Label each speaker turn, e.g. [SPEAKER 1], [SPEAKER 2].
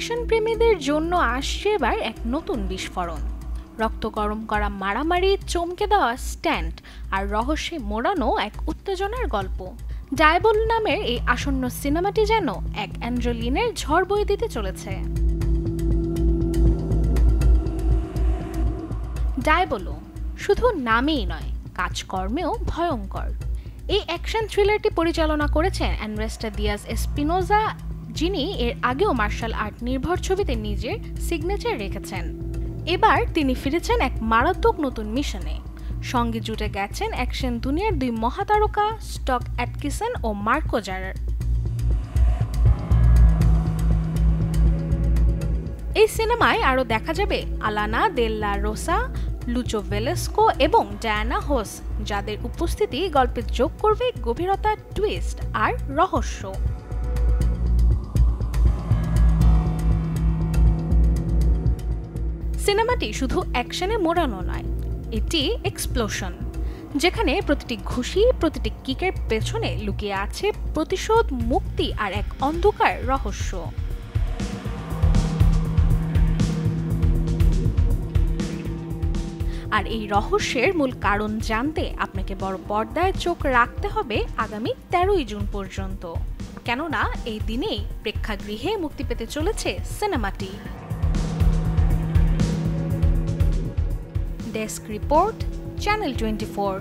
[SPEAKER 1] Action প্রেমীদের জন্য আসছে এবার এক নতুন বিস্ফোরণ। রক্ত গরম করা মারামারি, চমকে দেওয়া স্ট্যান্ট আর রহস্যে মোড়ানো এক উত্তেজনার গল্প। ডায়াবল নামের এই আসন্ন সিনেমাটি যেন এক অ্যাড্রেনালিনের ঝড় বয়ে দিতে চলেছে। ডায়াবলো শুধু নামেই নয়, কাজকর্মেও ভয়ঙ্কর। এই অ্যাকশন থ্রিলারটি পরিচালনা করেছেন অ্যান্ড্রেস দিয়াজ এসপিনোজা, যিনি এর আগেও মার্শাল আর্ট নির্ভর ছবিতে নিজের সিগনেচার রেখেছেন। এবার তিনি ফিরেছেন এক মারাত্মক নতুন মিশনে। সঙ্গে জুটে গেছেন অ্যাকশন দুনিয়ার দুই মহাতারকা স্টক অ্যাটকিসন ও মার্কো জারার। এই সিনেমায় আরও দেখা যাবে আলানা দেল্লা রোসা, লুচো ভেলেস্কো এবং ডায়ানা হোস, যাদের উপস্থিতি গল্পে যোগ করবে গভীরতা, টুইস্ট আর রহস্য। সিনেমাটি শুধু অ্যাকশনে মোড়ানো নয়, এটি এক্সপ্লোশন, যেখানে প্রতিটি ঘুষি, প্রতিটি কিকের পেছনে লুকিয়ে আছে প্রতিশোধ, মুক্তি আর এক অন্ধকার রহস্য। আর এই রহস্যের মূল কারণ জানতে আপনাকে বড় পর্দায় চোখ রাখতে হবে আগামী 13ই জুন পর্যন্ত, কেননা এই দিনেই প্রেক্ষাগৃহে মুক্তি পেতে চলেছে সিনেমাটি। Desk report, channel 24।